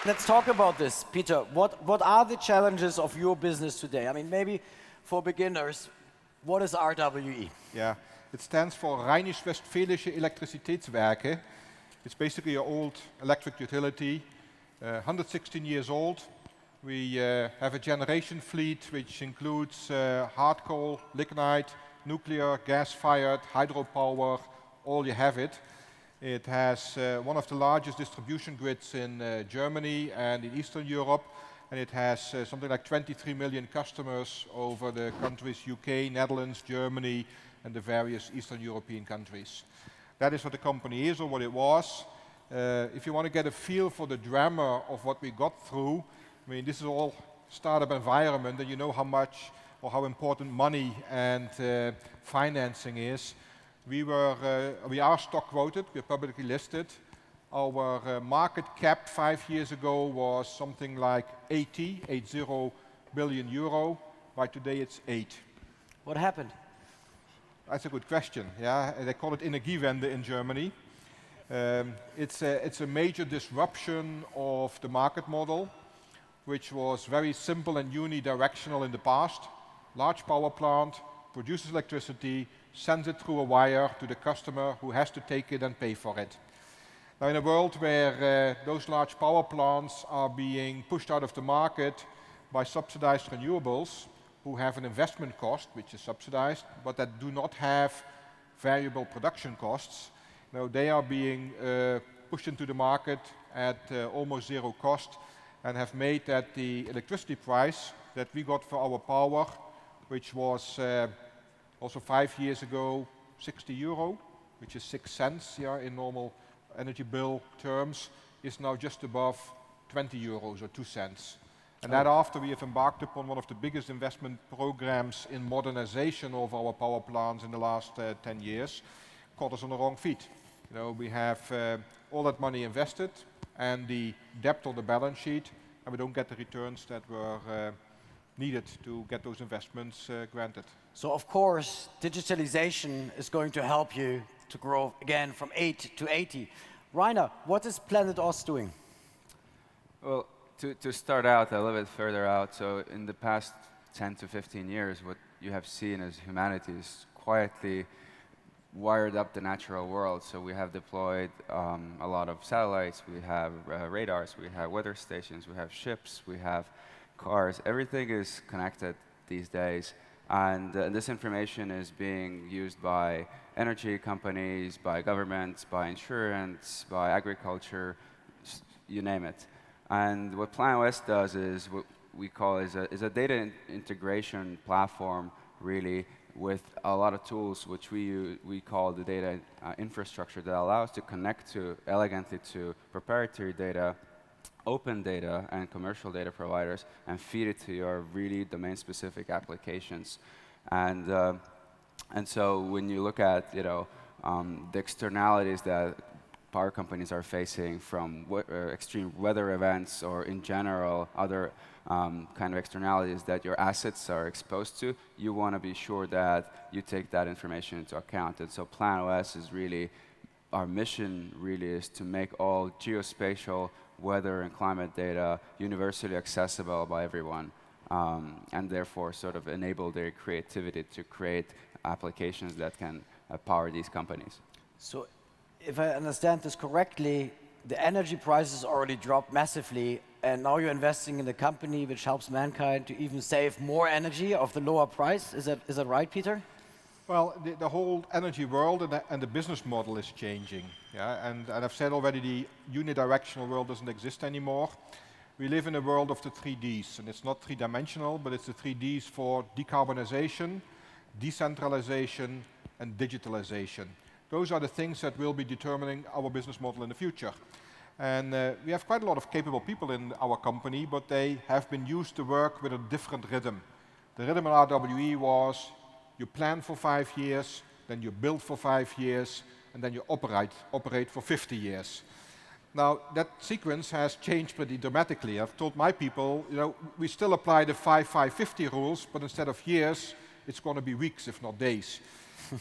let's talk about this. Peter, what are the challenges of your business today? I mean, maybe for beginners, what is RWE? Yeah, it stands for Rheinisch-Westfälische Elektrizitätswerke. It's basically an old electric utility, 116 years old. We have a generation fleet which includes hard coal, lignite, nuclear, gas-fired, hydropower, all you have it. It has one of the largest distribution grids in Germany and in Eastern Europe, and it has something like 23 million customers over the countries UK, Netherlands, Germany, and the various Eastern European countries. That is what the company is, or what it was. If you want to get a feel for the drama of what we got through, I mean, this is all startup environment, and you know how much or how important money and financing is. We are stock quoted, we're publicly listed. Our market cap 5 years ago was something like 80 billion euro. By today it's 8. What happened? That's a good question. Yeah, they call it Energiewende in Germany. It's a major disruption of the market model, which was very simple and unidirectional in the past. Large power plant produces electricity, sends it through a wire to the customer who has to take it and pay for it. Now, in a world where those large power plants are being pushed out of the market by subsidized renewables, who have an investment cost, which is subsidized, but that do not have variable production costs, they are being pushed into the market at almost zero cost, and have made that the electricity price that we got for our power, which was also 5 years ago 60 euro, which is 6 cents in normal energy bill terms, is now just above 20 euros or 2 cents. And that after we have embarked upon one of the biggest investment programs in modernization of our power plants in the last 10 years, caught us on the wrong feet. We have all that money invested and the debt on the balance sheet, and we don't get the returns that were needed to get those investments granted. So of course, digitalization is going to help you to grow again from 8 to 80. Rainer, what is Planet OS doing? Well, to start out a little bit further out, so in the past 10 to 15 years, what you have seen as humanity is quietly wired up the natural world. So we have deployed a lot of satellites, we have radars, we have weather stations, we have ships, we have cars. Everything is connected these days, and this information is being used by energy companies, by governments, by insurance, by agriculture, you name it. And what Planet OS does is what we call is a data integration platform, really, with a lot of tools which we call the data infrastructure that allows to connect elegantly to proprietary data, open data, and commercial data providers, and feed it to your really domain-specific applications. And so when you look at the externalities that power companies are facing from extreme weather events, or in general other kind of externalities that your assets are exposed to, you want to be sure that you take that information into account. And so Planet OS is really, our mission really is to make all geospatial weather and climate data universally accessible by everyone, and therefore sort of enable their creativity to create applications that can power these companies. So if I understand this correctly, the energy prices already dropped massively, and now you're investing in a company which helps mankind to even save more energy of the lower price. Is that right, Peter? Well, the whole energy world and the business model is changing. Yeah? And I've said already, the unidirectional world doesn't exist anymore. We live in a world of the 3Ds, and it's not three-dimensional, but it's the 3Ds for decarbonization, decentralization, and digitalization. Those are the things that will be determining our business model in the future. And we have quite a lot of capable people in our company, but they have been used to work with a different rhythm. The rhythm at RWE was you plan for 5 years, then you build for 5 years, and then you operate for 50 years. Now, that sequence has changed pretty dramatically. I've told my people, we still apply the 5-5-50 rules, but instead of years, it's going to be weeks, if not days.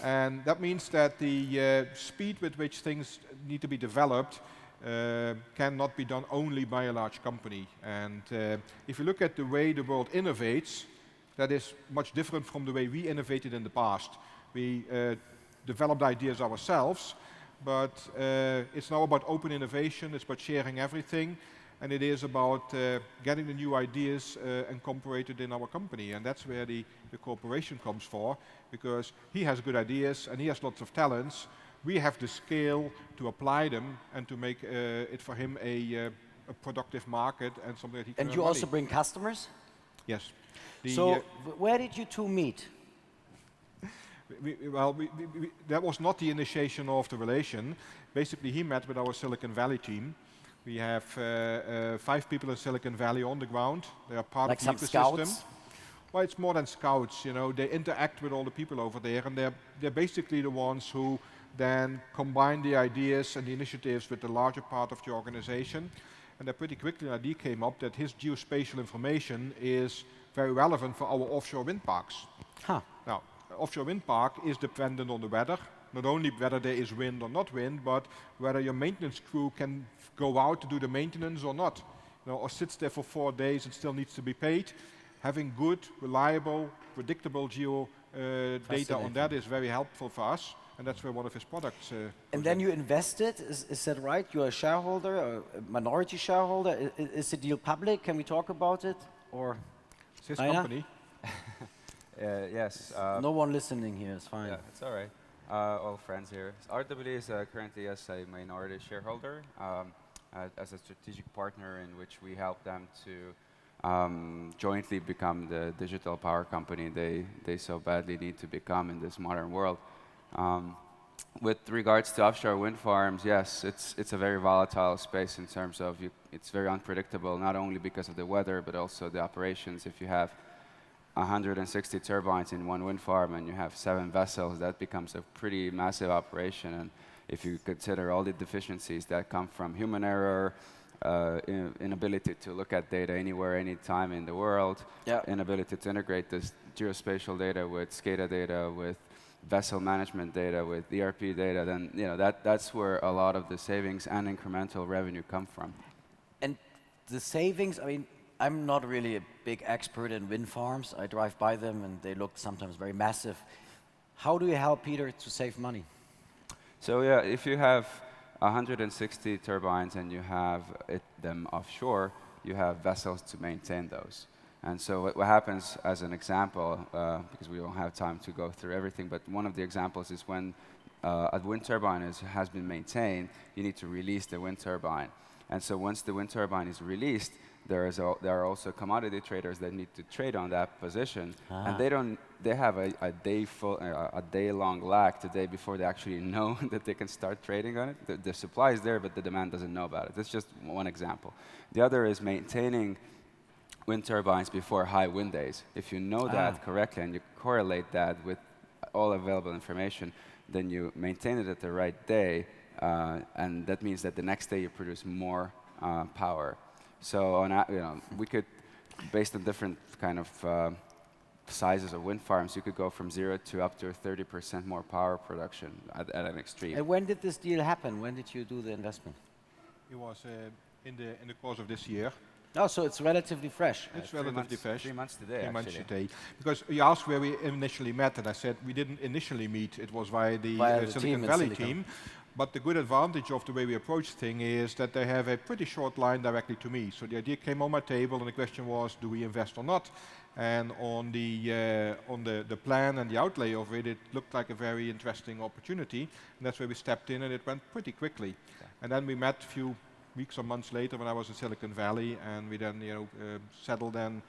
And that means that the speed with which things need to be developed cannot be done only by a large company. And if you look at the way the world innovates, that is much different from the way we innovated in the past. We developed ideas ourselves, but it's now about open innovation, it's about sharing everything, and it is about getting the new ideas incorporated in our company. And that's where the cooperation comes for, because he has good ideas and he has lots of talents. We have the scale to apply them and to make it for him a productive market and something that he can And you earn also money. bring customers? Yes. So where did you two meet? That was not the initiation of the relation. Basically, he met with our Silicon Valley team. We have 5 people in Silicon Valley on the ground. They are part Like of the some ecosystem. scouts? Well, it's more than scouts. You know, they interact with all the people over there, and they're basically the ones who then combine the ideas and the initiatives with the larger part of the organization. And then pretty quickly an idea came up that his geospatial information is very relevant for our offshore wind parks. Huh. Now, offshore wind park is dependent on the weather, not only whether there is wind or not wind, but whether your maintenance crew can go out to do the maintenance or not, you know, or sits there for 4 days and still needs to be paid. Having good, reliable, predictable geo data on that is very helpful for us, and that's where one of his products. And then you invested, is that right? You're a shareholder, a minority shareholder. Is the deal public? Can we talk about it? Or It's his Rainer? company. Yes. No one listening here, it's fine. Yeah, it's all right. All friends here. RWE is currently as a minority shareholder, as a strategic partner in which we help them to jointly become the digital power company they so badly need to become in this modern world. With regards to offshore wind farms, yes, it's a very volatile space in terms of it's very unpredictable, not only because of the weather, but also the operations. If you have 160 turbines in one wind farm and you have 7 vessels, that becomes a pretty massive operation. And if you consider all the deficiencies that come from human error, inability to look at data anywhere, anytime in the world, inability to integrate this geospatial data with SCADA data, with vessel management data, with ERP data, then that's where a lot of the savings and incremental revenue come from. And the savings, I mean, I'm not really a big expert in wind farms. I drive by them and they look sometimes very massive. How do you help Peter to save money? So yeah, if you have 160 turbines and you have them offshore, you have vessels to maintain those. And so what happens, as an example, because we don't have time to go through everything, but one of the examples is when a wind turbine has been maintained, you need to release the wind turbine. And so once the wind turbine is released, there are also commodity traders that need to trade on that position, and they have a day-long lag the day before they actually know that they can start trading on it. The supply is there, but the demand doesn't know about it. That's just one example. The other is maintaining wind turbines before high wind days. If you know that correctly and you correlate that with all available information, then you maintain it at the right day, and that means that the next day you produce more power. So we could, based on different kind of sizes of wind farms, you could go from 0 to up to 30% more power production at an extreme. And when did this deal happen? When did you do the investment? It was in the course of this year. Oh, so it's relatively fresh. It's relatively fresh. 3 months today, 3 months actually. today. Because you asked where we initially met, and I said we didn't initially meet. It was via the Silicon Valley team. But the good advantage of the way we approach things is that they have a pretty short line directly to me. So the idea came on my table, and the question was, do we invest or not? And on the plan and the outlay of it, it looked like a very interesting opportunity. And that's where we stepped in, and it went pretty quickly. Okay. And then we met a few weeks or months later when I was in Silicon Valley, and we then settled and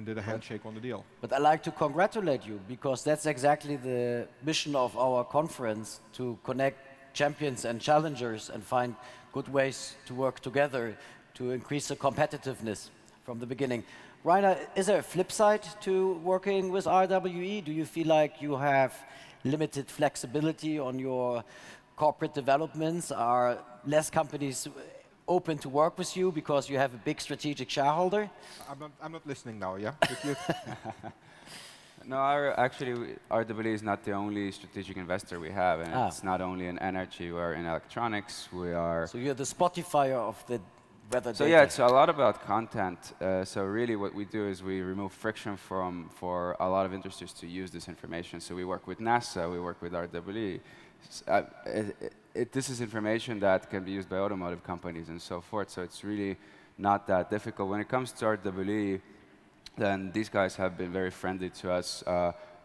did a handshake on the deal. But I'd like to congratulate you, because that's exactly the mission of our conference, to connect champions and challengers and find good ways to work together to increase the competitiveness from the beginning. Rainer, is there a flip side to working with RWE? Do you feel like you have limited flexibility on your corporate developments? Are less companies open to work with you because you have a big strategic shareholder? I'm not listening now, yeah? No, actually, RWE is not the only strategic investor we have, and it's not only in energy or in electronics. We are. So you're the Spotify of the weather So data. yeah, it's a lot about content. So really, what we do is we remove friction for a lot of industries to use this information. So we work with NASA, we work with RWE. This is information that can be used by automotive companies and so forth. So it's really not that difficult. When it comes to RWE, then these guys have been very friendly to us.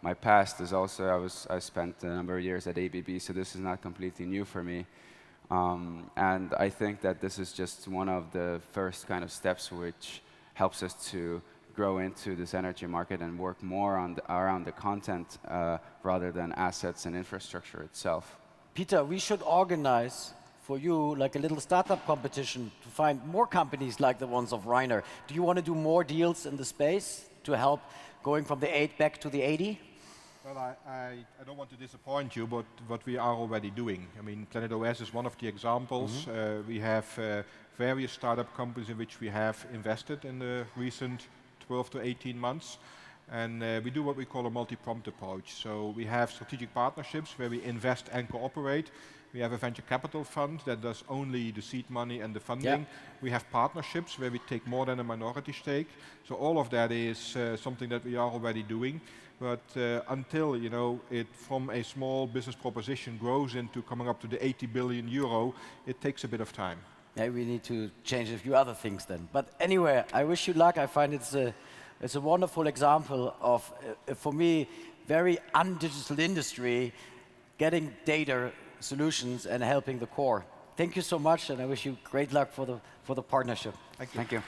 My past is also, I spent a number of years at ABB, so this is not completely new for me. And I think that this is just one of the first kind of steps which helps us to grow into this energy market and work more around the content rather than assets and infrastructure itself. Peter, we should organize for you like a little startup competition to find more companies like the ones of Rainer. Do you want to do more deals in the space to help going from the 8 back to the 80? Well, I don't want to disappoint you, but what we are already doing. I mean, Planet OS is one of the examples. We have various startup companies in which we have invested in the recent 12 to 18 months. And we do what we call a multi-pronged approach. So we have strategic partnerships where we invest and cooperate. We have a venture capital fund that does only the seed money and the funding. Yeah. We have partnerships where we take more than a minority stake. So all of that is something that we are already doing. But until it from a small business proposition grows into coming up to the 80 billion euro, it takes a bit of time. Yeah, we need to change a few other things then. But anyway, I wish you luck. I find it's a wonderful example of, for me, very undigital industry getting data solutions and helping the core. Thank you so much, and I wish you great luck for the partnership. Thank you. Thank you.